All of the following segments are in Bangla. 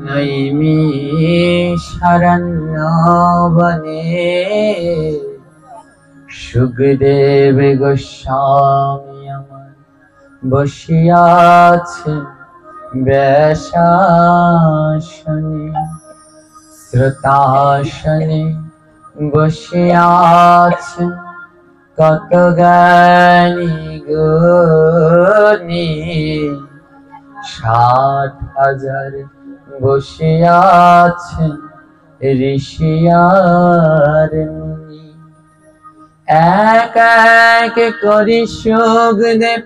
নৈমিষারণ্যবনে সুখদেব গোস্বামী আমার বসিয়াছেন ব্যাসাসনে, শ্রোতাসনে বসিয়াছেন কত জ্ঞানী গুণী। 60,000 বসিয়াছেন ঋষি আর মুনি। এক এক করি সুখদেব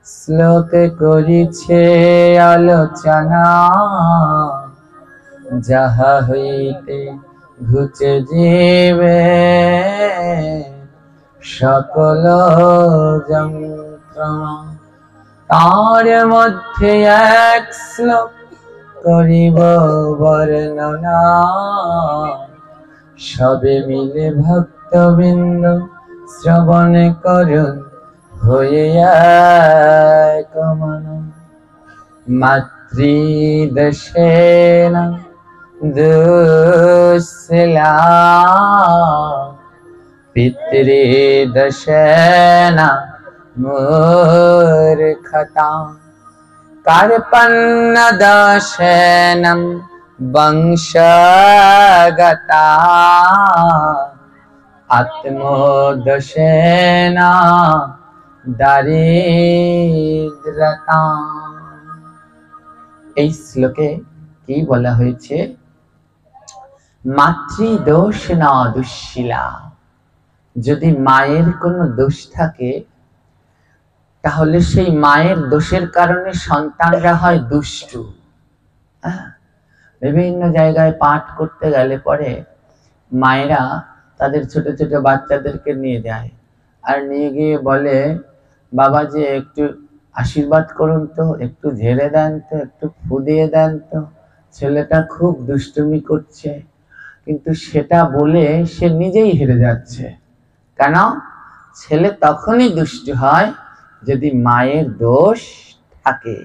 শ্লোক করিছে আলোচনা, যাহা হইতে ঘুচে জীবে সকল যন্ত্রণা। তার মধ্যে এক শ্লোক করিব বর্ণনা, সবে মিলে ভক্তবৃন্দ শ্রবণ করুন হয়ে এক মন। মাতৃদশেন দুঃশীলা, পিতৃদশেন মূর্খতা, কার্পণ্যদশেন বংশগতা, আত্মদশেন দারিদ্রতা। এই শ্লোকে কি বলা হয়েছে? মাতৃদোষ না দুঃশীলা। যদি মায়ের কোনো দোষ থাকে তাহলে সেই মায়ের দোষের কারণে সন্তানরা হয় দুষ্টু। বিভিন্ন জায়গায় পাঠ করতে গেলে পরে মায়েরা তাদের ছোট ছোট বাচ্চাদেরকে নিয়ে যায়, আর নিয়ে গিয়ে বলে, বাবা যে একটু আশীর্বাদ করুন তো, একটু ঝেড়ে দেন তো, একটু ফু দিয়ে দেন তো, ছেলেটা খুব দুষ্টুমি করছে। কিন্তু সেটা বলে সে নিজেই হেরে যাচ্ছে। কেন? ছেলে তখনই দুষ্টু হয় যদি মায়ের দোষ থাকে।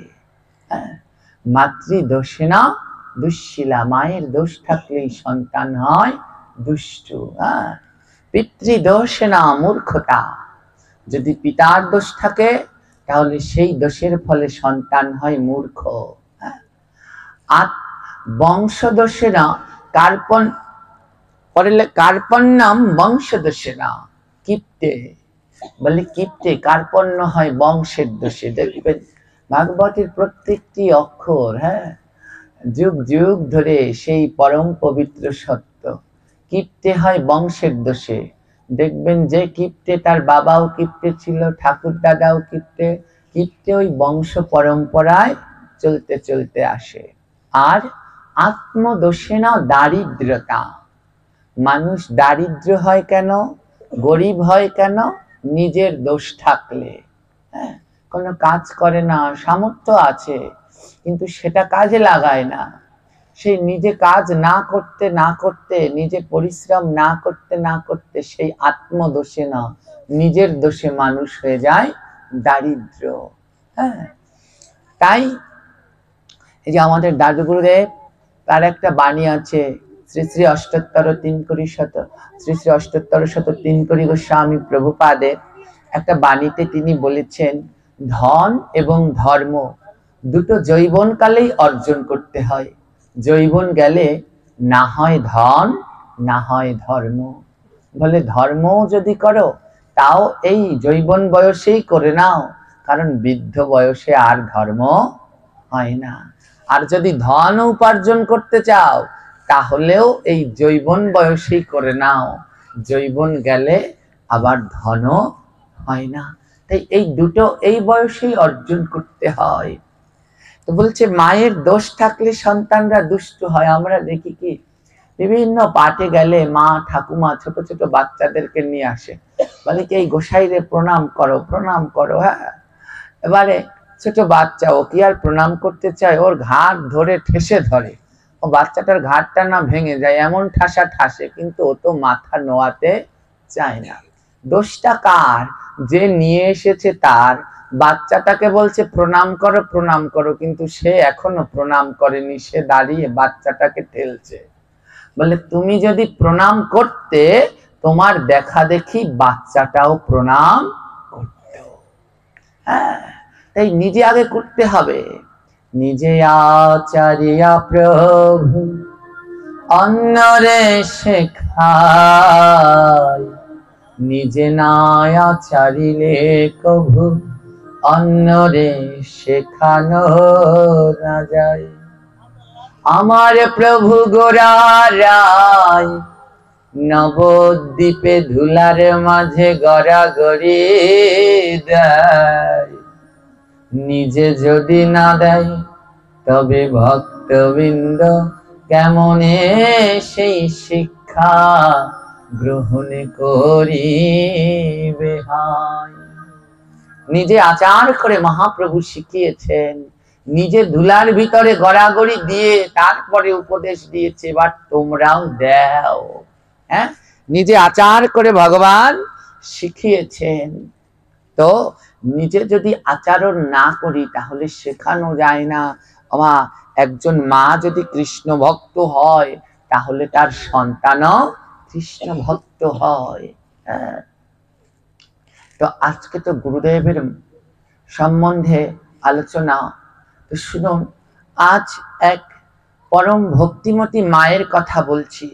মাতৃদোষে না দুঃশীলা, মায়ের দোষ থাকলেই সন্তান হয় দুষ্টু। পিতৃদোষে না মূর্খতা, যদি পিতার দোষ থাকে তাহলে সেই দোষের ফলে সন্তান হয় মূর্খ। আর বংশদোষে না কার্পণ্যম বংশদোষে না কিপ্টে, বলে কিপ্টে কার্পণ্য হয় বংশের দোষে। দেখবেন ভাগবতের প্রত্যেকটি অক্ষর যুগ যুগ ধরে সেই পরম পবিত্র সত্য। কিপ্টে হয় বংশের দোষে। দেখবেন যে কিপ্টে তার বাবাও কিপ্টে ছিল, ঠাকুর দাদাও কিপ্টে, কিপ্টে ওই বংশ পরম্পরায় চলতে চলতে আসে। আর আত্মদোষে না দারিদ্রতা। মানুষ দারিদ্র হয় কেন, গরিব হয় কেন? নিজের দোষ থাকলে। কোনো কাজ করে না, সামর্থ্য আছে কিন্তু সেটা কাজে লাগায় না। সেই নিজে কাজ না করতে না করতে, নিজে পরিশ্রম না করতে না করতে সেই আত্মদোষে না নিজের দোষে মানুষ হয়ে যায় দারিদ্র। তাই এই যে আমাদের দাদুগুরুদেব, তার একটা বাণী আছে, শ্রী শ্রী অষ্টোত্তর 3 গোস্বামী প্রভুপাদের একটা বাণীতে তিনি বলেছেন, ধন এবং ধর্ম দুটো যৌবনকালেই অর্জন করতে হয়। যৌবন গেলে না হয় ধন না হয় ধর্ম। বলে ধর্ম যদি করো তাও এই যৌবন বয়সেই করে নাও, কারণ বৃদ্ধ বয়সে আর ধর্ম হয় না। আর যদি ধন উপার্জন করতে চাও তাহলেও এই যৌবন বয়সেই করে নাও, যৌবন গেলে আবার ধনও হয় না। তাই এই দুটো এই বয়সেই অর্জন করতে হয়। তো বলছে মায়ের দোষ থাকলে সন্তানরা দুষ্ট হয়। আমরা দেখি কি বিভিন্ন পাঠে গেলে মা ঠাকুমা ছোট ছোট বাচ্চাদেরকে নিয়ে আসে, বলে কি এই গোসাইরে প্রণাম করো প্রণাম করো। এবারে ছোট বাচ্চা, ও কি আর প্রণাম করতে চায়? ওর ঘাড় ধরে ঠেসে ধরে, ও বাচ্চাটার ঘাড়টা না ভেঙে যায় এমন ঠাসা ঠাসে, কিন্তু ও তো মাথা নোয়াতে চায় না। দোষটা কার? যে নিয়ে এসেছে তার। বাচ্চাটাকে বলছে প্রণাম করো প্রণাম করো, কিন্তু সে এখনো প্রণাম করেনি, সে দাঁড়িয়ে বাচ্চাটাকে ঠেলছে। বলে তুমি যদি প্রণাম করতে, তোমার দেখা দেখি বাচ্চাটাও প্রণাম করত। হ্যাঁ, তাই নিজে আগে করতে হবে। নিজে আচারিয়া প্রভু অন্যরে শেখায়, নিজে না আচারিলে কভু অন্যরে শেখানো না যায়। আমার প্রভু গোরারায় নবদ্বীপে ধুলার মাঝে গড়াগড়ি দেয়, নিজে যদি না দেয় তবে ভক্তবৃন্দ কেমনে সেই শিক্ষা গ্রহণ করিবে হায়। নিজে আচার করে মহাপ্রভু শিখিয়েছেন, নিজে ধুলার ভিতরে গড়াগড়ি দিয়ে তারপরে উপদেশ দিয়েছে, এবার তোমরাও দাও। হ্যাঁ, নিজে আচার করে ভগবান শিখিয়েছেন। তো নিজে যদি আচরণ না করি তাহলে শেখানো যায় না। একজন মা যদি কৃষ্ণ ভক্ত হয় তাহলে তার সন্তানও কৃষ্ণ ভক্ত হয়। হ্যাঁ, তো আজকে তো গুরুদেবের সম্বন্ধে আলোচনা। তো শুনুন, আজ এক পরম ভক্তিমতী মায়ের কথা বলছি,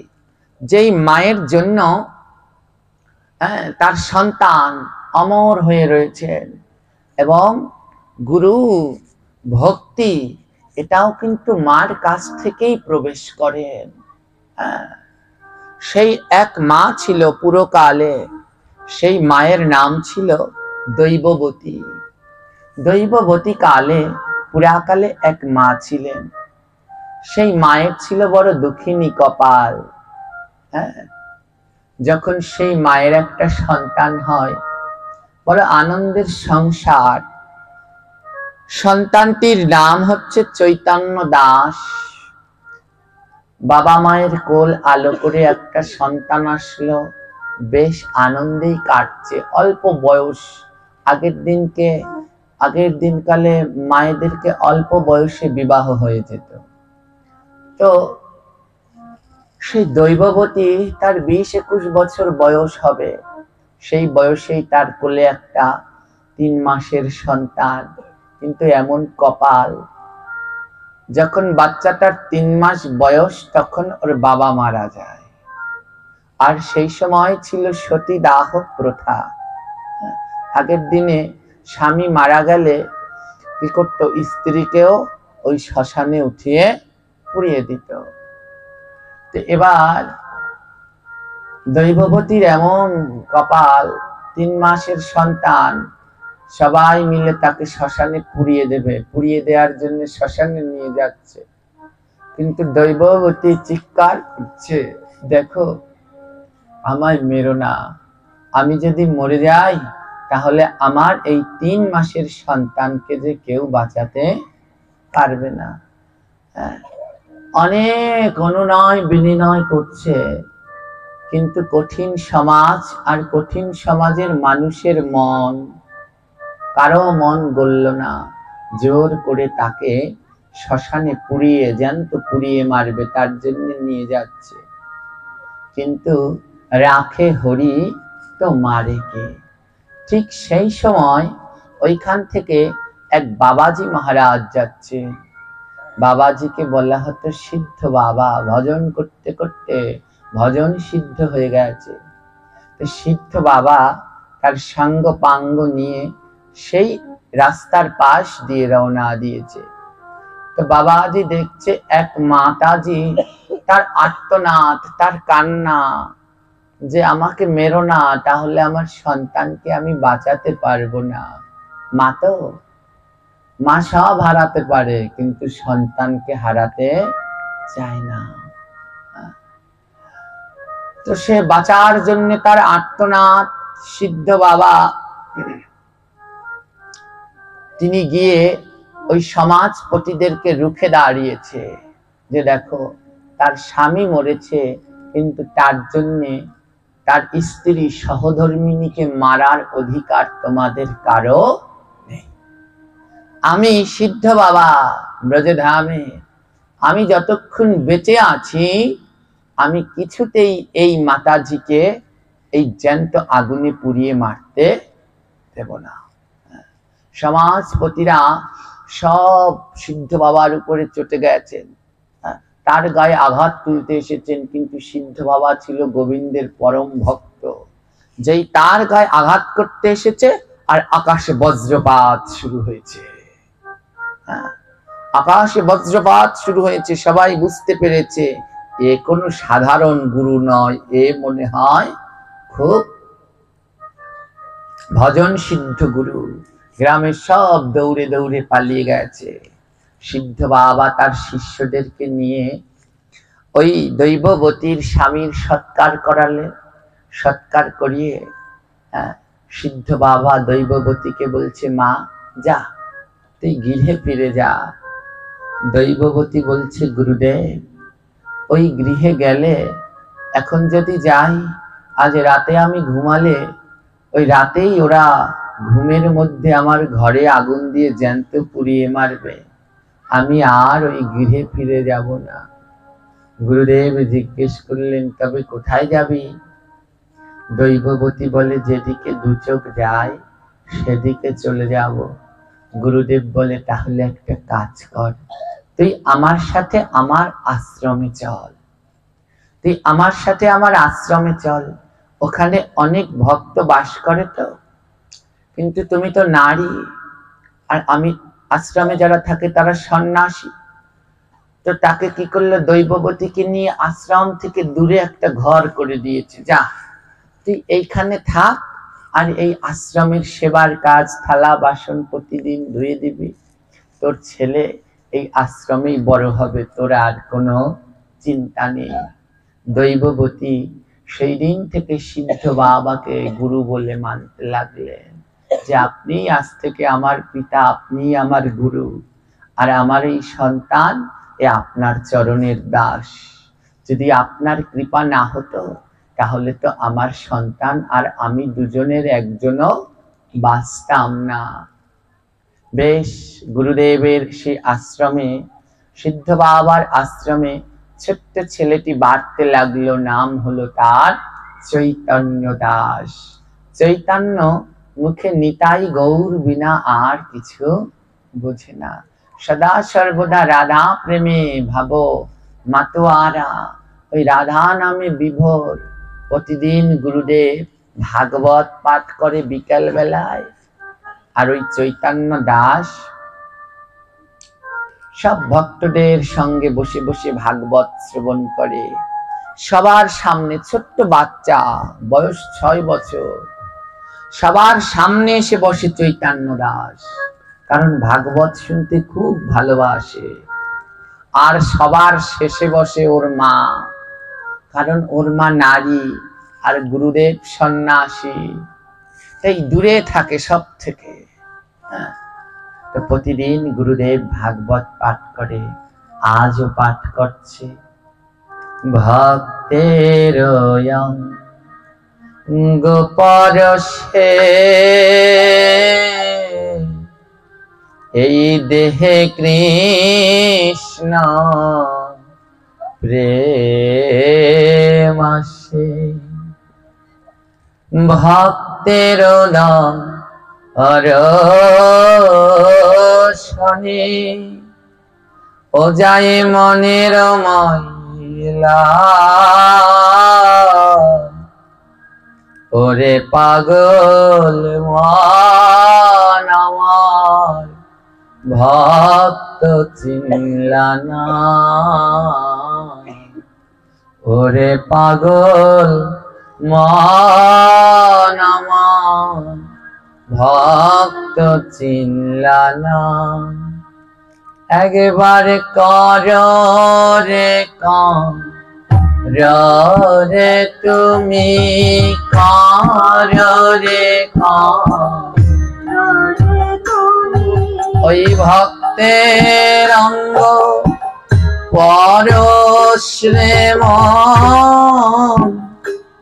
যেই মায়ের জন্য তার সন্তান অমর হয়ে রয়েছেন। এবং গুরু ভক্তি এটাও কিন্তু মার কাছ থেকেই প্রবেশ করেন। সেই এক মা ছিল পুরকালে, সেই মায়ের নাম ছিল দৈববতী। দৈববতী কালে পুরাকালে এক মা ছিলেন। সেই মায়ের ছিল বড় দুঃখিনী কপাল। যখন সেই মায়ের একটা সন্তান হয়, বড় আনন্দের সংসার। সন্তানটির নাম হচ্ছে চৈতন্য দাস। বাবা মায়ের কোল আলো করে একটা সন্তান আসলো, বেশ আনন্দেই কাটছে। অল্প বয়স, আগের দিনকালে মায়েদেরকে অল্প বয়সে বিবাহ হয়ে যেত। তো সেই দৈববতী তার 20-21 বছর বয়স হবে, সেই বয়সেই তার কোলে একটা 3 মাসের সন্তান। কিন্তু এমন কপাল, যখন বাচ্চাটার 3 মাস বয়স তখন ওর বাবা মারা যায়। আর সেই সময় ছিল সতীদাহ প্রথা। আগের দিনে স্বামী মারা গেলে কি করতো, স্ত্রীকেও ওই শ্মশানে উঠিয়ে পুড়িয়ে দিত। তো এবার দৈববতীর এমন কপাল, 3 মাসের সন্তান, সবাই মিলে তাকে শ্মশানে পুড়িয়ে দেবে, পুড়িয়ে দেওয়ার জন্য শ্মশানে নিয়ে যাচ্ছে। কিন্তু দৈববতী চিৎকার করছে, দেখো আমায় মেরো না, আমি যদি মরে যাই তাহলে আমার এই 3 মাসের সন্তানকে যে কেউ বাঁচাতে পারবে না। অনেক অনুনয় বিনয় করছে, কিন্তু কঠিন সমাজ আর কঠিন সমাজের মানুষের মন, কারো মন গলল না। জোর করে তাকে শ্মশানে পুড়িয়ে, জ্যান্ত পুড়িয়ে মারবে, তার জন্য নিয়ে যাচ্ছে। কিন্তু রাখে হরি তো মারে কে। ঠিক সেই সময় ওইখান থেকে এক বাবাজি মহারাজ যাচ্ছে। বাবাজিকে বলা হতো সিদ্ধ বাবা, ভজন করতে করতে ভজন সিদ্ধ হয়ে গেছে। তো সিদ্ধ বাবা তার সাঙ্গ পাঙ্গ নিয়ে সেই রাস্তার পাশ দিয়ে রওনা দিয়েছে। তো বাবাজি দেখছে এক মাতাজি, তার আর্তনাদ, তার কান্না, যে আমাকে মেরো না, তাহলে আমার সন্তানকে আমি বাঁচাতে পারবো না। মা সব হারাতে পারে কিন্তু সন্তানকে হারাতে চায় না। তো সে বাঁচার জন্য তার আর্তনাদ, সিদ্ধ বাবা তিনি গিয়ে ওই সমাজপতিদেরকে রুখে দাঁড়িয়েছে, যে দেখো তার স্বামী মরেছে, কিন্তু তার জন্য তার স্ত্রী সহধর্মিণীকে মারার অধিকার তোমাদের কারো নেই। আমি সিদ্ধ বাবা ব্রজধামে, আমি যতক্ষণ বেঁচে আছি আমি কিছুতেই এই মাতাজিকে এই জ্যান্ত আগুনে পুড়িয়ে মারতে দেব না। সমাজপতিরা সব সিদ্ধ বাবার উপরে চটে গেছেন, তার গায়ে আঘাত তুলতে এসেছেন, কিন্তু সিদ্ধ বাবা ছিল গোবিন্দের পরম ভক্ত। যেই তার গায়ে আঘাত করতে এসেছে আর আকাশে বজ্রপাত শুরু হয়েছে। আকাশে বজ্রপাত শুরু হয়েছে, সবাই বুঝতে পেরেছে এ কোনো সাধারণ গুরু নয়, এ মনে হয় খুব ভজন সিদ্ধ গুরু। গ্রামের সব দৌড়ে দৌড়ে পালিয়ে গেছে। সিদ্ধ বাবা তার শিষ্যদেরকে নিয়ে ওই দৈববতীর স্বামীর সৎকার করালেন। সৎকার করিয়ে সিদ্ধ বাবা দৈববতীকে বলছে, মা যা, তুই গৃহে ফিরে যা। দৈববতী বলছে, গুরুদেব ওই গৃহে গেলে এখন যদি যাই, আজ রাতে আমি ঘুমালে ওই রাতেই ওরা ঘুমের মধ্যে আমার ঘরে আগুন দিয়ে জ্যান্ত পুড়িয়ে মারবে, আমি আর ওই গৃহে ফিরে যাব না। গুরুদেব জিজ্ঞেস করলেন, তবে কোথায় যাবি? দৈববতী বলে, যেদিকে দু চোখ যায় সেদিকে চলে যাব। গুরুদেব বলে, তাহলে একটা কাজ কর, তুই আমার সাথে আমার আশ্রমে চল, তুই আমার সাথে আমার আশ্রমে চল, ওখানে অনেক ভক্ত বাস করে তো, কিন্তু তুমি তো নারী, আর আমি আশ্রমে যারা থাকে তারা সন্ন্যাসী। তো তাকে কি করলো, দৈববতীকে নিয়ে আশ্রম থেকে দূরে একটা ঘর করে দিয়েছে, যা তুই এইখানে থাক, আর এই আশ্রমের সেবার কাজ, থালা বাসন প্রতিদিন ধুয়ে দিবি, তোর ছেলে এই আশ্রমেই বড় হবে, তোর আর কোনো চিন্তা নেই। দৈববতী সেই দিন থেকে সিদ্ধ বাবাকে গুরু বলে মানতে লাগলেন, যে আপনি আজ থেকে আমার পিতা, আপনি আমার গুরু, আর আমার এই সন্তান এ আপনার চরণের দাস। যদি আপনার কৃপা না হতো তাহলে তো আমার সন্তান আর আমি দুজনের একজনও বাঁচতাম না। বেশ, গুরুদেবের সেই আশ্রমে, সিদ্ধ বাবার আশ্রমে ছোট্ট ছেলেটি বাড়তে লাগলো। নাম হলো তার চৈতন্য দাস। চৈতন্য মুখে নিতাই গৌর বিনা আর কিছু বোঝে না, সদা সর্বদা রাধা প্রেমে ভাবো মাতোয়ারা, ওই রাধা নামে বিভোর। প্রতিদিন গুরুদেব ভাগবত পাঠ করে বিকেল বেলায়, আর ওই চৈতন্য দাস সব ভক্তদের সঙ্গে বসে বসে ভাগবত শ্রবণ করে। সবার সামনে ছোট্ট বাচ্চা, বয়স 6 বছর, সবার সামনে এসে বসে চৈতন্য দাস, কারণ ভাগবত শুনতে খুব ভালোবাসে। আর সবার শেষে বসে ওর মা, কারণ ওর মা নারী আর গুরুদেব সন্ন্যাসী, তাই দূরে থাকে সব থেকে। তো প্রতিদিন গুরুদেব ভাগবত পাঠ করে, আজও পাঠ করছে। ভক্তের গোপরশে এই দেহে কৃষ্ণ প্রেম আসে, ভক্তের অরশনে ও যায় মনের ময়লা, ওরে পাগল মন আমার ভক্ত চিনলা না, ওরে পাগল মন আমার ভক্ত চিনলা না। একবারে কর রে কর রে তুমি, কর রে ওই ভক্তের অঙ্গ পরশ্রে মন,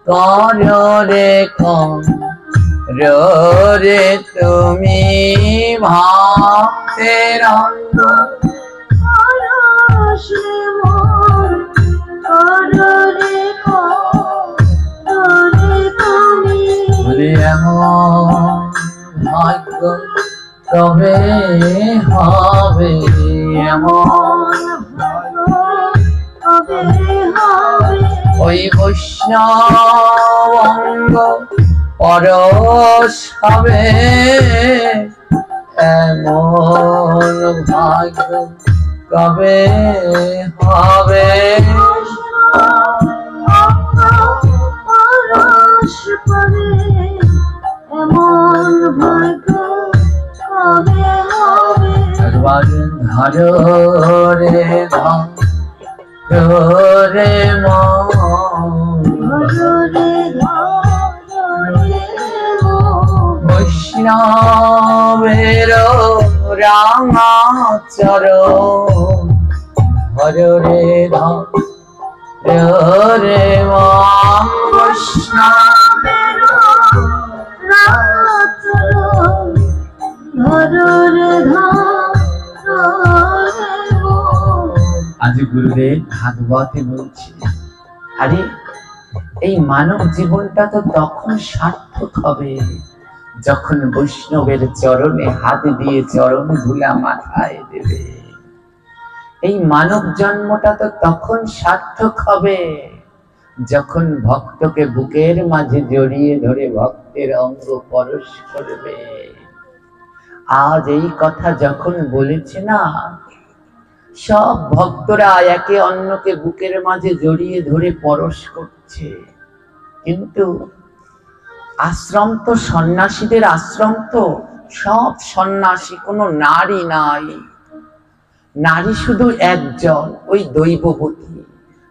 কর রে রে তুমি ভক্তের অঙ্গ এমন ভাগ্য তবে হবে, এমন ওই বৈষ্ণব অঙ্গ পরশ হবে, এমন ভাগ্য কবে হবে। একবার ধরো রে রে বৈষ্ণবের রামাচর হর রে রে বৈষ্ণবের আজ গুরুদেব ভাগবতে বলছি, আরে এই মানব জীবনটা তো তখন সার্থক হবে যখন বৈষ্ণবের চরণে হাত দিয়ে চরণ ধুলা মাথায় দেবে। এই মানব জন্মটা তো তখন সার্থক হবে যখন ভক্তকে বুকের মাঝে জড়িয়ে ধরে ভক্তের অঙ্গ পরশ করবে। আজ এই কথা যখন বলেছে না, সব ভক্তরা একে অন্যকে বুকের মাঝে জড়িয়ে ধরে পরশ করছে, কিন্তু আশ্রম তো সন্ন্যাসীদের আশ্রম, তো সব সন্ন্যাসী, কোনো নারী নাই। নারী শুধু একজন, ওই দৈববতী,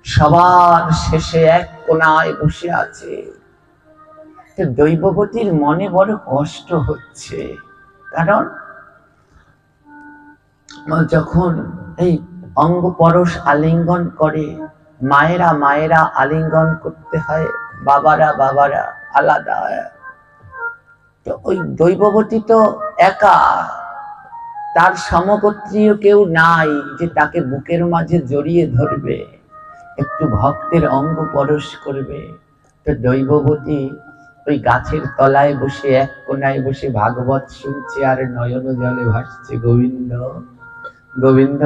সবার শেষে এক কোনায় বসে আছে। দৈববতীর মনে বড় কষ্ট হচ্ছে, কারণ যখন এই অঙ্গ পরশ আলিঙ্গন করে, মায়েরা আলিঙ্গন করতে হয়, বাবারা আলাদা। তো ওই দৈববতী তো একা, তার সমগোত্রীয় কেউ নাই যে তাকে বুকের মাঝে জড়িয়ে ধরবে, একটু ভক্তের অঙ্গ পরশ করবে। তো দৈববতী ওই গাছের তলায় বসে এক কোনায় বসে ভাগবত শুনছে আর নয়ন জলে ভাসছে, গোবিন্দ গোবিন্দ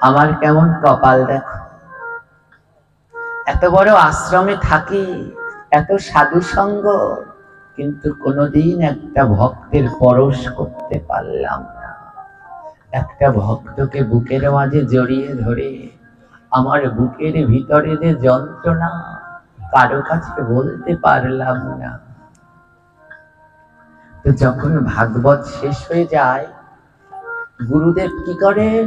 আমার কেমন কপাল দেখো, এত বড় আশ্রমে থাকি, এত সাধু সঙ্গ, কিন্তু কোনোদিন একটা ভক্তের পরশ করতে পারলাম না। একটা ভক্তকে বুকের মাঝে জড়িয়ে ধরে আমার বুকের ভিতরে যে যন্ত্রণা, কারো কাছে বলতে পারলাম না। তো যখন ভাগবত শেষ হয়ে যায়, গুরুদেব কি করেন,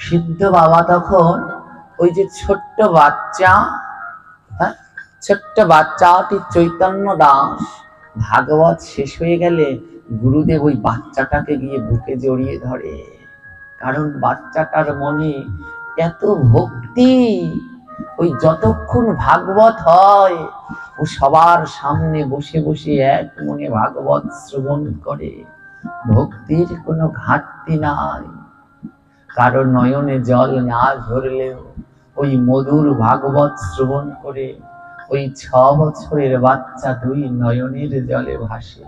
সিদ্ধ বাবা তখন ওই যে ছোট্ট বাচ্চাটি চৈতন্য দাস, ভাগবত শেষ হয়ে গেলে গুরুদেব ওই বাচ্চাটাকে গিয়ে বুকে জড়িয়ে ধরে, কারণ বাচ্চাটার মনে এত ভক্তি। ওই যতক্ষণ ভাগবত হয় ও সবার সামনে বসে বসে এক মনে ভাগবত শ্রবণ করে, ভক্তির কোনো ঘাটতি নাই। কারো নয়নে জল না ঝরলেও ওই মধুর ভাগবত শ্রবণ করে ওই 6 বছরের বাচ্চা 2 নয়নের জলে ভাসে।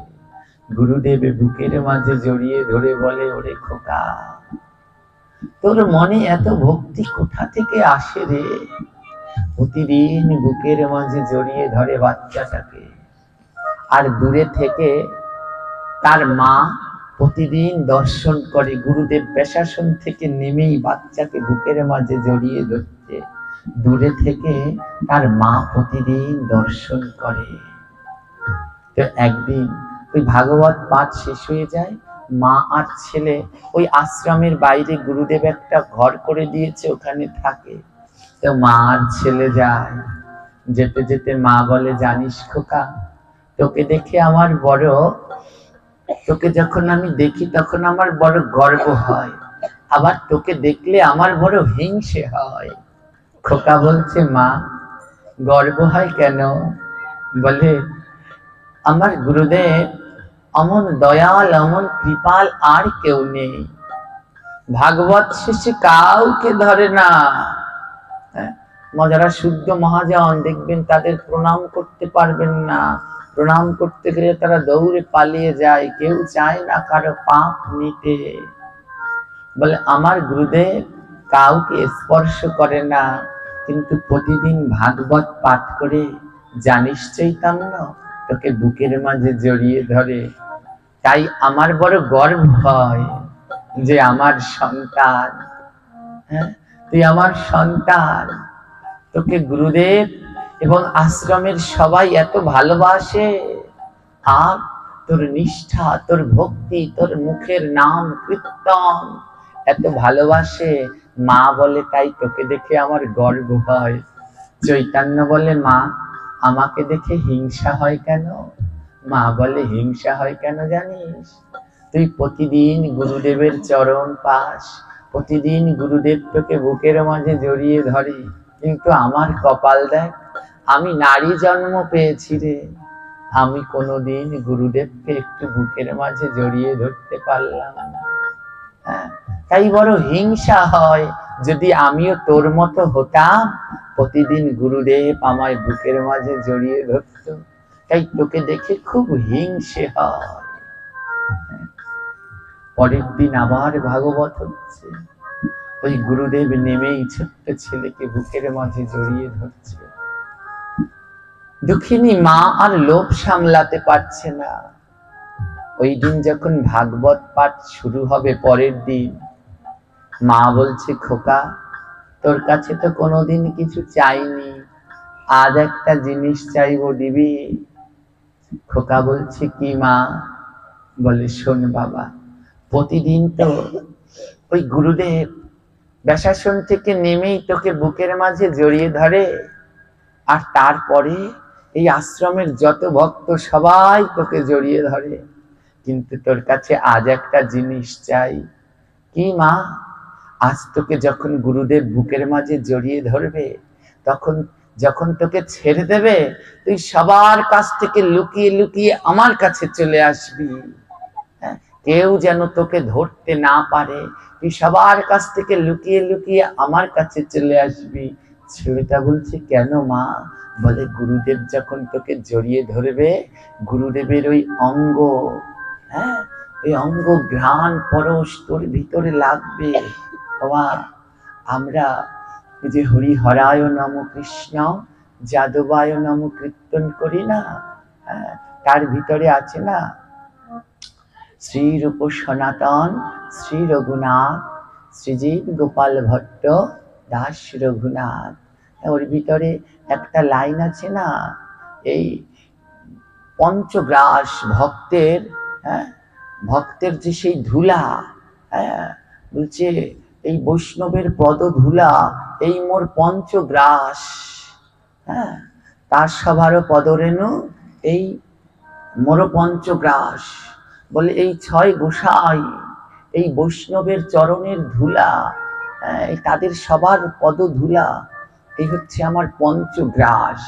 গুরুদেব বুকের মাঝে জড়িয়ে ধরে বলে, ওরে খোকা, তোর মনে এত ভক্তি কোথা থেকে আসে রে? প্রতিদিন বুকের মাঝে জড়িয়ে ধরে বাচ্চাটাকে, আর দূরে থেকে তার মা প্রতিদিন দর্শন করে। গুরুদেব প্রশাসন থেকে নেমেই বাচ্চাকে বুকের মাঝে জড়িয়ে ধরছে, দূরে থেকে তার মা প্রতিদিন দর্শন করে। তো একদিন ওই ভাগবত পাঠ শেষ হয়ে যায়, মা আর ছেলে ওই আশ্রমের বাইরে গুরুদেব একটা ঘর করে দিয়েছে, ওখানে থাকে। তো মা আর ছেলে যায়, যেতে যেতে মা বলে, জানিস খোকা, তোকে দেখে আমার বড়, তোকে যখন আমি দেখি তখন আমার বড় গর্ব হয়, আবার তোকে দেখলে আমার বড় হিংসে হয়। খোকা বলছে, মা গর্ব হয় কেন? বলে, আমার গুরুদেব অমন দয়াল, অমন কৃপাল আর কেউ নেই। ভাগবত শেষে কাউকে ধরে না। যারা শুদ্ধ মহাজন দেখবেন তাদের প্রণাম করতে পারবেন না, প্রণাম করতে গেলে তারা দৌড়ে পালিয়ে যায়, কেউ চায় না কারো পাপ নিতে। বলে আমার গুরুদেব কাউকে স্পর্শ করে না, কিন্তু প্রতিদিন ভাগবত পাঠ করে জানিস চৈতন্য তোকে বুকের মাঝে জড়িয়ে ধরে। তাই আমার বড় গর্ব হয় যে আমার সন্তান, তুই আমার সন্তান, তোকে গুরুদেব এবং আশ্রমের সবাই এত ভালোবাসে। আর তোর নিষ্ঠা, তোর ভক্তি, তোর মুখের নাম কীর্তন এত ভালোবাসে। মা বলে তাই তোকে দেখে আমার গর্ব হয়। চৈতন্য বলে মা আমাকে দেখে হিংসা হয় কেন? মা বলে হিংসা হয় কেন জানিস? তুই প্রতিদিন গুরুদেবের চরণ পাস, প্রতিদিন গুরুদেব তোকে বুকের মাঝে জড়িয়ে ধরে, কিন্তু আমার কপাল দেখ, আমি নারী জন্ম পেয়েছি রে, আমি কোনোদিন গুরুদেবকে একটু বুকের মাঝে জড়িয়ে ধরতে পারলাম না। তাই বড় হিংসা হয়, যদি আমিও তোর মতো হতাম, প্রতিদিন গুরুদেব আমায় বুকের মাঝে জড়িয়ে ধরত, তাই তোকে দেখে খুব হিংসে হয়। পরের দিন আবার ভাগবত হচ্ছে, ওই গুরুদেব নেমেই ছোট্ট ছেলেকে বুকের মাঝে জড়িয়ে ধরছে। দুঃখিনী মা আর লোভ সামলাতে পারছে না। ওই দিন যখন ভাগবত পাঠ শুরু হবে পরের দিন, মা বলছে খোকা তোর কাছে তো কোনোদিন কিছু চাইনি, আজ একটা জিনিস চাইবো, দিবি? খোকা বলছে কি মা? বলে শোন বাবা, প্রতিদিন তো ওই গুরুদেব ব্যাসাসন থেকে নেমেই তোকে বুকের মাঝে জড়িয়ে ধরে, আর তারপরে এই আশ্রমের যত ভক্ত সবাই তোকে জড়িয়ে ধরে, কিন্তু তোর কাছে আজ একটা জিনিস চাই। কি মা? আজ তোকে যখন গুরুদেব বুকের মাঝে জড়িয়ে ধরবে, তখন যখন তোকে ছেড়ে দেবে, তুই সবার কাছ থেকে লুকিয়ে লুকিয়ে আমার কাছে চলে আসবি। কেউ যেন তোকে ধরতে না পারে, তুই সবার কাছ থেকে লুকিয়ে লুকিয়ে আমার কাছে চলে আসবি। ছেলেটা বলছে কেন মা? বলে গুরুদেব যখন তোকে জড়িয়ে ধরবে, গুরুদেবের ওই অঙ্গ, ওই অঙ্গ ঘ্রাণ পরশ তোর ভিতরে লাগবে। বাবা আমরা যে হরি হরায় নম কৃষ্ণ যাদবায় নম কীর্তন করি না, তার ভিতরে আছে না শ্রীরূপ সনাতন শ্রী রঘুনাথ শ্রীজিৎ গোপাল ভট্ট দাস রঘুনাথ, ওর ভিতরে একটা লাইন আছে না, এই পঞ্চগ্রাস ভক্তের, ভক্তের যে সেই ধুলা, বলছে এই বৈষ্ণবের পদ ধুলা এই মোর পঞ্চগ্রাস, তার সভারও পদরেণু এই মোর পঞ্চগ্রাস। বলে এই ছয় গোসাই, এই বৈষ্ণবের চরণের ধুলা, তাদের সবার পদ ধুলা, এই হচ্ছে আমার পঞ্চগ্রাস।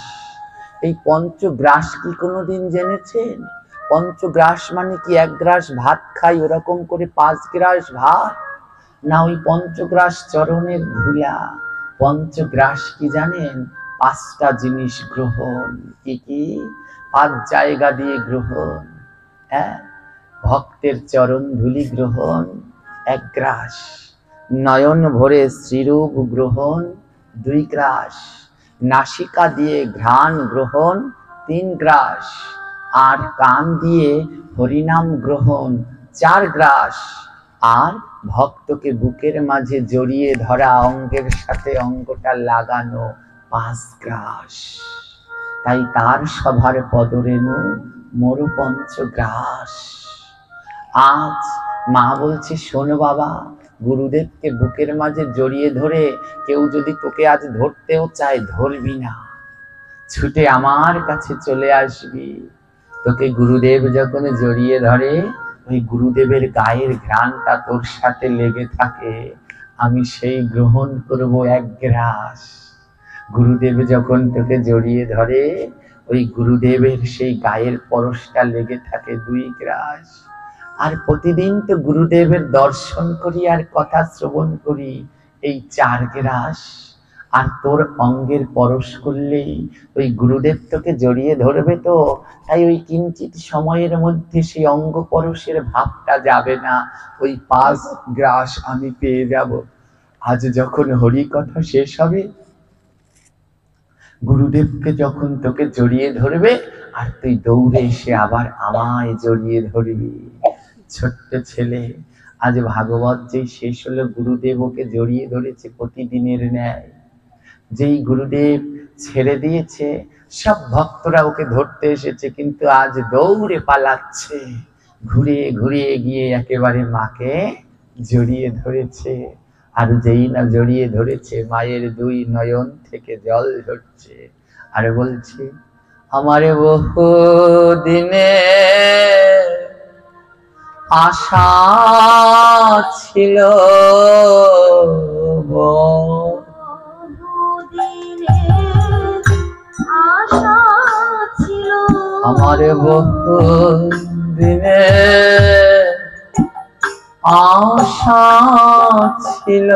এই পঞ্চগ্রাস কি কোনোদিন জেনেছেন? পঞ্চগ্রাস মানে কি এক গ্রাস ভাত খাই ওরকম করে 5 গ্রাস ভাত না, ওই পঞ্চগ্রাস চরণের ধুলা। পঞ্চগ্রাস কি জানেন? 5টা জিনিস গ্রহণ। কি কি? 5 জায়গা দিয়ে গ্রহণ। ভক্তের চরণ ধুলি গ্রহণ 1 গ্রাস, নয়ন ভরে শ্রীরূপ গ্রহণ 2 গ্রাস, নাসিকা দিয়ে ঘ্রাণ গ্রহণ 3 গ্রাস, আর কান দিয়ে হরিনাম গ্রহণ 4 গ্রাস, আর ভক্তকে বুকের মাঝে জড়িয়ে ধরা অঙ্গের সাথে অঙ্গটা লাগানো 5 গ্রাস। তাই তার সভার পদরেণু মোর পঞ্চগ্রাস। আজ মা বলছে শোনো বাবা, গুরুদেবকে বুকের মাঝে জড়িয়ে ধরে কেউ যদি তোকে আজ ধরতেও চায়, ধরবি না, ছুটে আমার কাছে চলে আসবি। তোকে গুরুদেব যখন জড়িয়ে ধরে, ওই গুরুদেবের গায়ের ঘ্রাণটা তোর সাথে লেগে থাকে, আমি সেই গ্রহণ করব 1 গ্রাস। গুরুদেব যখন তোকে জড়িয়ে ধরে, ওই গুরুদেবের সেই গায়ের পরশটা লেগে থাকে 2 গ্রাস। আর প্রতিদিন তো গুরুদেবের দর্শন করি আর কথা শ্রবণ করি এই 4 গ্রাস। আর তোর অঙ্গের পরশ করলেই ওই গুরুদেব তোকে জড়িয়ে ধরবে। তো তাই ওই কিঞ্চিত সময়ের মধ্যে সেই অঙ্গ পরশের ভাবটা যাবে না, ওই 5 গ্রাস আমি পেয়ে যাব। আজ যখন হরি কথা শেষ হবে, গুরুদেবকে যখন তোকে জড়িয়ে ধরবে, আর তুই দৌড়ে এসে আবার আমায় জড়িয়ে ধরবি। ছোট্ট ছেলে, আজ ভাগবত যেই শেষ হলো, গুরুদেব ওকে জড়িয়ে ধরেছে প্রতিদিনের ন্যায়। যেই গুরুদেব ছেড়ে দিয়েছে, সব ভক্তরা ওকে ধরতে এসেছে, কিন্তু আজ দৌড়ে পালাচ্ছে, ঘুরে ঘুরে গিয়ে একেবারে মাকে জড়িয়ে ধরেছে। আর যেই না জড়িয়ে ধরেছে, মায়ের 2 নয়ন থেকে জল ঝরছে, আর বলছে, আমার বহু দিনে আশা ছিল, আমার বহু দিনে আশা ছিল,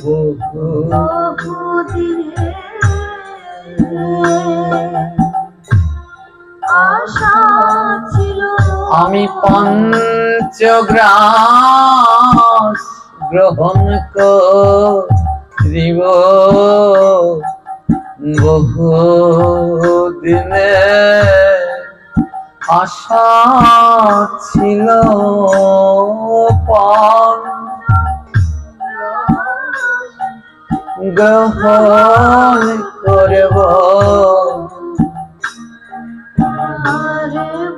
বহু দিনে আশা ছিল, আমি পঞ্চগ্রাস গ্রহণ করিব, বহু দিনে আশা ছিল, গ্রহণ করব,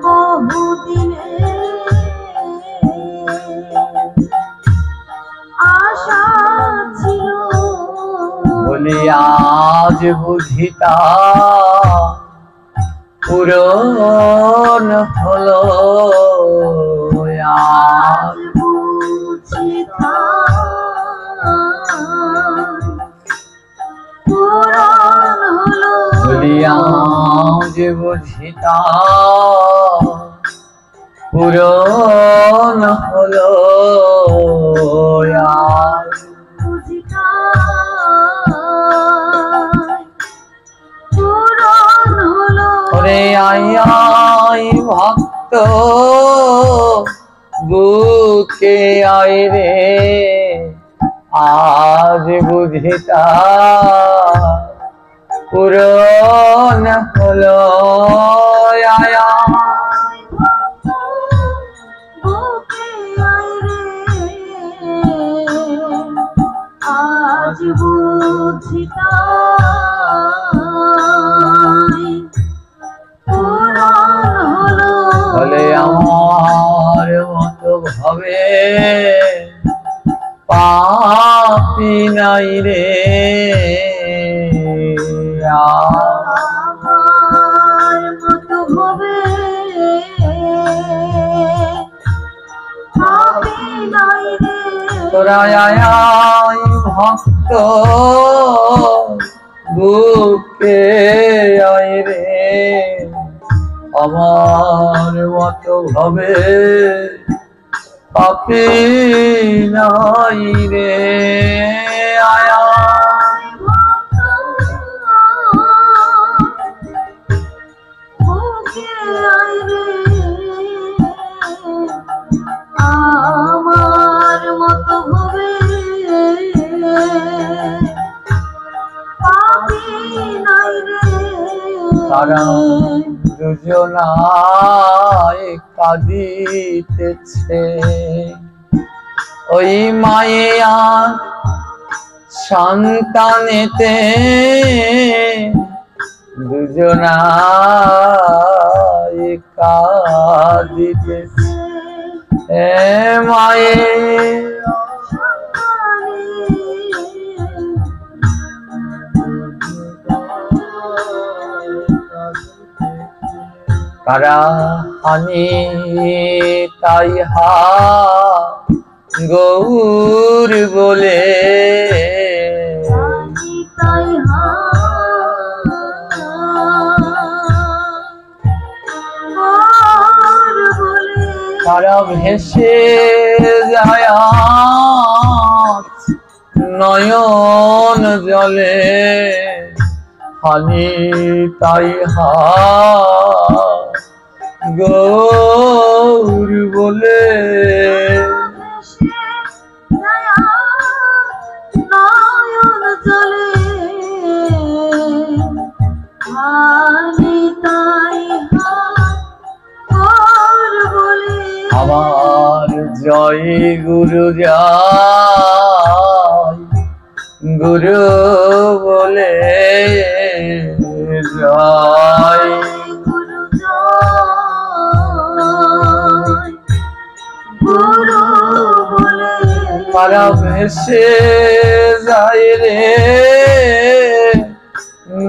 বহু দিনে আশা ছিল, বলি আজ বুঝিতা পূরণ হলো, আজ বুঝিতা পূরণ হলো, বলি আজ বুঝিতা পূরণ হলো, আজ বুঝিতা পূরণ হলো। ওরে আই আই ভক্ত বুকে আই রে, আজ বুঝিতা পূরণ হলো, আয়া বুকে আই রে, আজ বুঝিতা পূরণ হলো, বলে আমার মতো ভাবে পাপি নাই রে, আমার মতো ভাবে পাপি নাই রে, তোরা আয় ভক্ত বুকে আয় রে, আমার মতো ভাবে পাপি নাই রে, আয়া আমার মতো ভাবে পাপি নাই রে, তারা দুজনায় কাঁদিতেছে, ওই মায়া সন্তানেতে দুজনায় কাঁদিতেছে, মায়ে কারা হানি তাই হা গৌর বলে, তারা ভেসে যায় নয়ন জলে, হানি তাই গৌর বলে। নয়ন জলে হানি তাই গৌর বলে। আবার জয় গুরু জয় গুরু বলে, জয় গুরু জয় গুরু বলে। তারা ভেসে যায় রে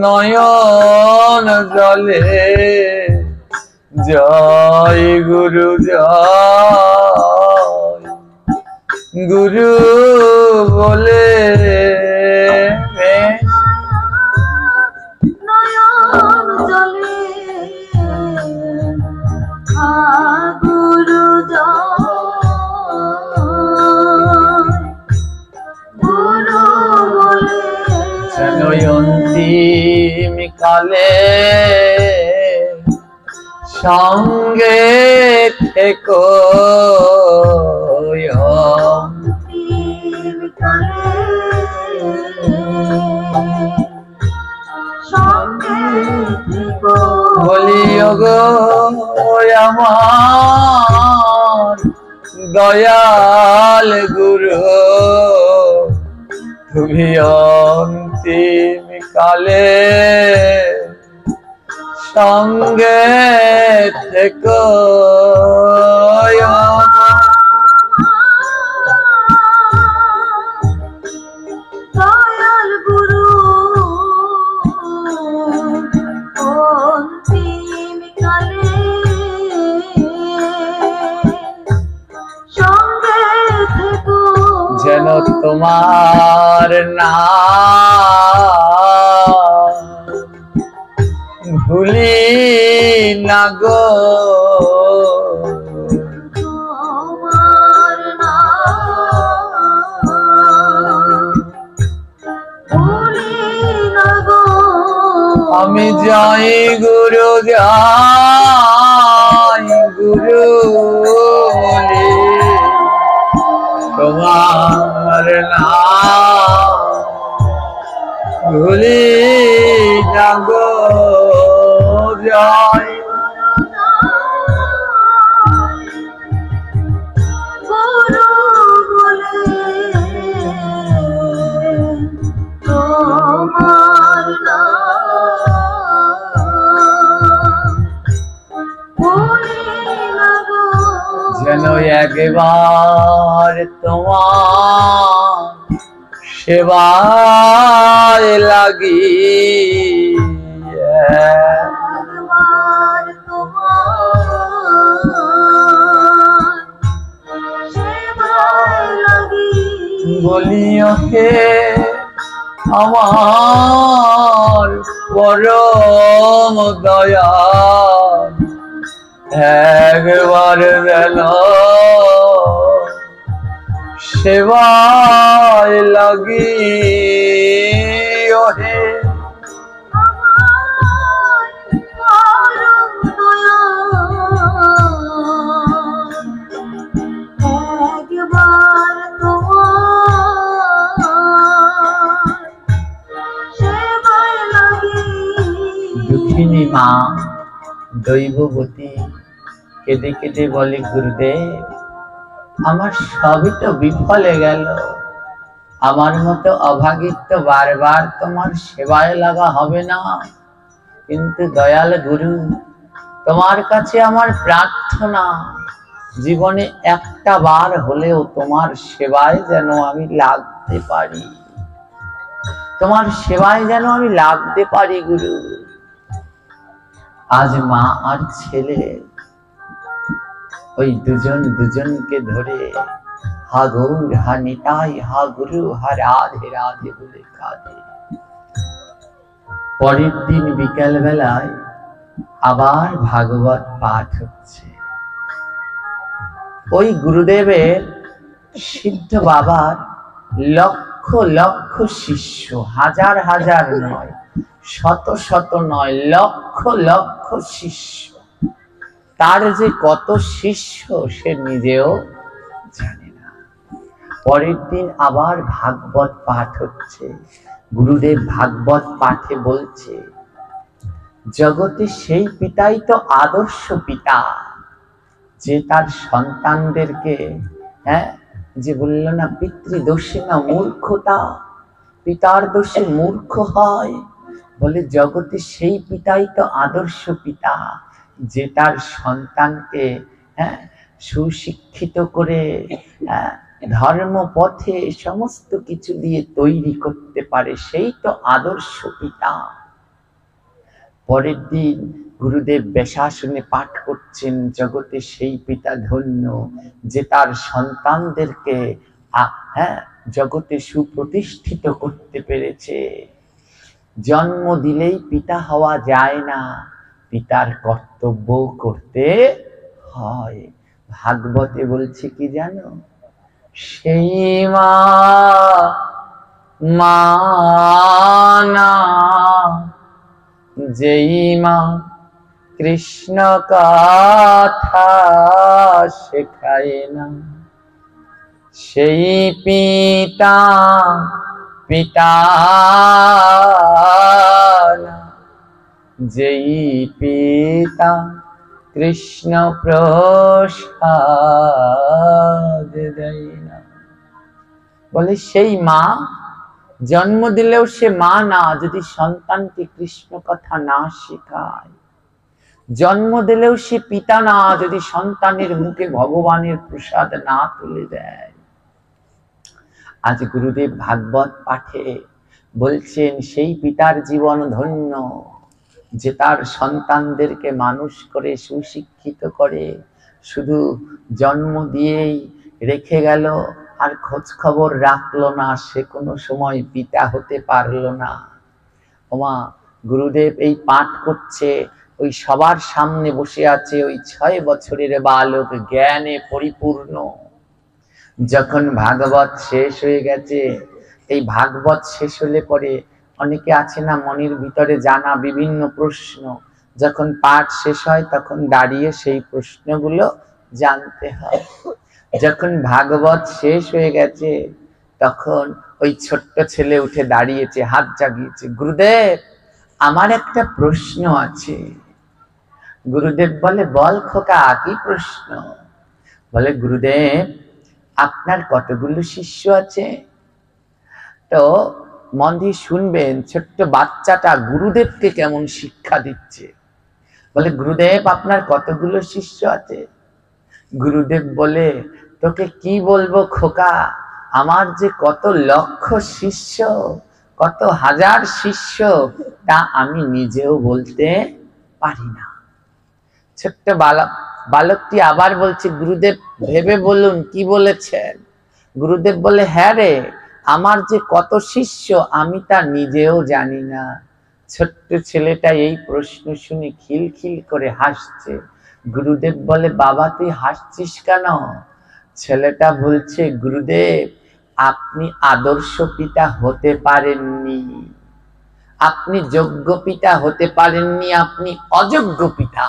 নয়ন জলে, জয় গুরু জয় গুরু বলে। নয়ন জলে গুরু জয় গুরু বলে। যেন অন্তিম কালে সঙ্গে থেকো, অন্তিম কালে সঙ্গে থেকো। বলিও গো আমার দয়াল গুরু, তুমি অন্তিম কালে সঙ্গে থেকো। দয়াল গুরু অন্তিম কালে সঙ্গে থেকো। যেন তোমার নাম ভুলি না গো, তোমার নাম ভুলি না গো। আমি যাই গুরু যাই গুরু বলি, তোমার নাম ভুলি না গো, জয় গুরু বলে। তোমার নাম ভুলি না গো। যেন একবার তোমার সেবায় লাগি, একবার তোমার সেবায় লাগি। বলিও হে আমার পরম দয়াল, একবার যেন সেবায় লাগি। হে আমার পরম দয়াল, একবার তোমার সেবায় লাগি। দুঃখিনী মা দৈববতী কেঁদে কেঁদে বলে, গুরুদেব আমার সবই তো বিফলে গেল, আমার মতো অভাগীর তো বারবার তোমার সেবায় লাগা হবে না, কিন্তু দয়াল গুরু তোমার কাছে আমার প্রার্থনা, জীবনে একটা বার হলেও তোমার সেবায় যেন আমি লাগতে পারি, তোমার সেবায় যেন আমি লাগতে পারি গুরু। আজ মা আর ছেলে ওই দুজনকে ধরে হা গৌর হা নিতাই হা গুরু হা রাধে রাধে বলে কাঁদে। পরের দিন বিকেল বেলায় আবার ভাগবত পাঠ হচ্ছে। ওই গুরুদেবের সিদ্ধ বাবার লক্ষ লক্ষ শিষ্য, হাজার হাজার নয়, শত শত নয়, লক্ষ লক্ষ শিষ্য। তার যে কত শিষ্য সে নিজেও জানে না। পরের দিন আবার ভাগবত পাঠ হচ্ছে। গুরুদেব ভাগবত পাঠে বলছে, জগতে সেই পিতাই তো আদর্শ পিতা, যে তার সন্তানদেরকে, যে বলল না, পিতৃদোষে না মূর্খতা, পিতার দোষে মূর্খ হয়। বলে জগতে সেই পিতাই তো আদর্শ পিতা, যে তার সন্তানকে সুশিক্ষিত করে ধর্ম পথে সমস্ত কিছু দিয়ে তৈরি করতে পারে, সেই তো আদর্শ পিতা। পরের দিন গুরুদেব বেশাসনে পাঠ করছেন, জগতে সেই পিতা ধন্য, যে তার সন্তানদেরকে জগতে সুপ্রতিষ্ঠিত করতে পেরেছে। জন্ম দিলেই পিতা হওয়া যায় না, পিতার কর্তব্য করতে হয়। ভাগবতে বলছে কি জানো, সেই মা যেই মা কৃষ্ণ কথা শেখায় না, সেই পিতা পিতা না, যেই পিতা কৃষ্ণ প্রসাদ দেয় না। বলে সেই মা জন্ম দিলেও সে মা না, যদি সন্তানকে কৃষ্ণ কথা না শেখায়। জন্ম দিলেও সে পিতা না, যদি সন্তানের মুখে ভগবানের প্রসাদ না তুলে দেয়। আজ গুরুদেব ভাগবত পাঠে বলছেন, সেই পিতার জীবন ধন্য, যে তার সন্তানদেরকে মানুষ করে সুশিক্ষিত করে, শুধু জন্ম দিয়েই রেখে গেল আর খোঁজ খবর রাখলো না, সে কোনো সময় পিতা হতে পারলো না। ওমা, গুরুদেব এই পাঠ করছে, ওই সবার সামনে বসে আছে ওই 6 বছরের বালক, জ্ঞানে পরিপূর্ণ। যখন ভাগবত শেষ হয়ে গেছে, এই ভাগবত শেষ হলে পরে অনেকে আছে না মনের ভিতরে জানা বিভিন্ন প্রশ্ন, যখন পাঠ শেষ হয় তখন দাঁড়িয়ে সেই প্রশ্নগুলো জানতে হয়। যখন ভাগবত শেষ হয়ে গেছে তখন ওই ছোট্ট ছেলে উঠে দাঁড়িয়েছে, হাত জাগিয়েছে, গুরুদেব আমার একটা প্রশ্ন আছে। গুরুদেব বলে, বল খোকা, কি প্রশ্ন? বলে, গুরুদেব আপনার কতগুলো শিষ্য আছে? তো মন দিয়ে শুনবেন, ছোট্ট বাচ্চাটা গুরুদেবকে কেমন শিক্ষা দিচ্ছে। বলে, গুরুদেব আপনার কতগুলো শিষ্য আছে? গুরুদেব বলে, তোকে কি বলবো খোকা, আমার যে কত লক্ষ শিষ্য, কত হাজার শিষ্য, তা আমি নিজেও বলতে পারি না। ছোট্ট বালকটি আবার বলছে, গুরুদেব ভেবে বলুন কি বলেছেন? গুরুদেব বলে, হ্যাঁ রে, আমার যে কত শিষ্য আমি তা নিজেও জানি না। ছোট্ট ছেলেটা এই প্রশ্ন শুনে খিলখিল করে হাসছে। গুরুদেব বলে, বাবা তুই হাসছিস কেন? ছেলেটা বলছে, গুরুদেব আপনি আদর্শ পিতা হতে পারেননি, আপনি যোগ্য পিতা হতে পারেননি, আপনি অযোগ্য পিতা।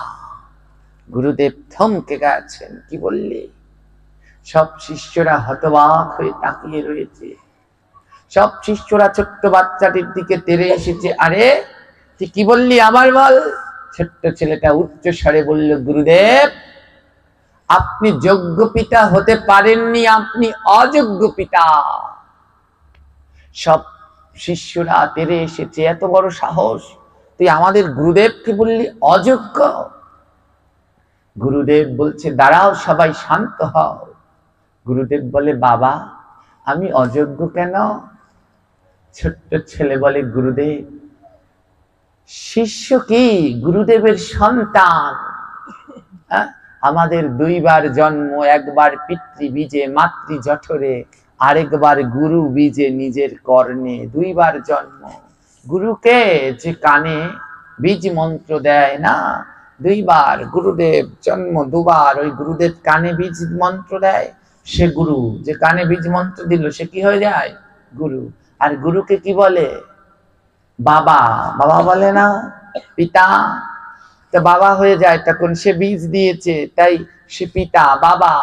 গুরুদেব থমকে গেছেন, কি বললে? সব শিষ্যরা হতবাক হয়ে তাকিয়ে রয়েছে। সব শিষ্যরা ছোট্ট বাচ্চাটির দিকে তেড়ে এসেছে, আরে তুই কি বললি আবার বল। ছোট্ট ছেলেটা উচ্চ স্বরে বলল, গুরুদেব আপনি যোগ্য পিতা হতে পারেননি, আপনি অযোগ্য পিতা। সব শিষ্যরা তেড়ে এসেছে, এত বড় সাহস, তুই আমাদের গুরুদেবকে বললি অযোগ্য? গুরুদেব বলছে, দাঁড়াও সবাই শান্ত হও। গুরুদেব বলে, বাবা আমি অযোগ্য কেন? ছোট্ট ছেলে বলে, গুরুদেব শিষ্য কি গুরুদেবের সন্তান? আমাদের 2 বার জন্ম, একবার পিতৃ বীজে মাতৃ জঠরে, আরেকবার গুরু বীজে নিজের কর্ণে। 2 বার জন্ম। গুরুকে যে কানে বীজ মন্ত্র দেয় না, দুইবার গুরুদেব জন্ম, দুবার ওই গুরুদেব কানে বীজ মন্ত্র দেয়, সে গুরু। যে কানে বীজ মন্ত্র দিল সে কি হয়ে যায়? গুরু। আর গুরুকে কি বলে? বাবা। বাবা বলে না, পিতা। তো বাবা হয়ে যায়, তখন সে বীজ দিয়েছে, তাই সে পিতা, বাবা।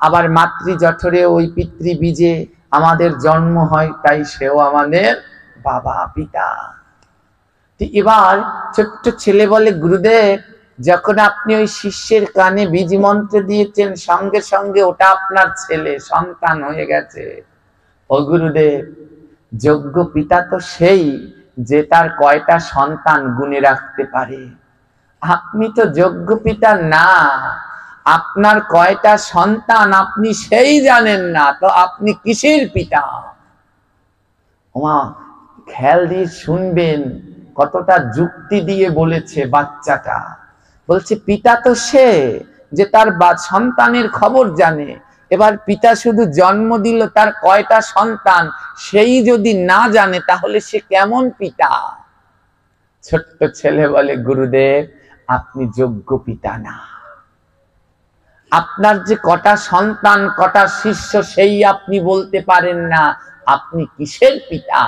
আবার মাতৃ জঠরে ওই পিতৃ বীজে আমাদের জন্ম হয়, তাই সেও আমাদের বাবা, পিতা। এবার ছোট্ট ছেলে বলে, গুরুদেব যখন আপনি ওই শিষ্যের কানে বীজ মন্ত্র দিয়েছেন, সঙ্গে সঙ্গে ওটা আপনার ছেলে, সন্তান হয়ে গেছে। ও গুরুদেব, যোগ্য পিতা তো সেই যে তার কয়টা সন্তান গুণে রাখতে পারে। আপনি তো যোগ্য পিতা না, আপনার কয়টা সন্তান আপনি সেই জানেন না, তো আপনি কিসের পিতা? ওমা, খেয়াল দিয়ে শুনবেন কতটা যুক্তি দিয়ে বলেছে বাচ্চাটা। বলছে পিতা তো সে যে তার সন্তানের খবর জানে। এবার পিতা শুধু জন্ম দিল, তার কয়টা সন্তান সেই যদি না জানে তাহলে সে কেমন পিতা? ছোট্ট ছেলে বলে, গুরুদেব আপনি যোগ্য পিতা না। আপনার যে কটা সন্তান, কটা শিষ্য সেই আপনি বলতে পারেন না, আপনি কিসের পিতা?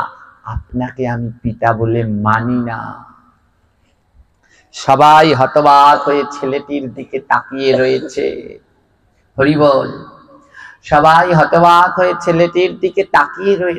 আপনাকে আমি পিতা বলে মানি না। সবাই হতবাক হয়ে ছেলেটির দিকে তাকিয়ে রয়েছে। হরি বল। সবাই হতবাক হয়ে ছেলেটির দিকে তাকিয়ে রয়েছে।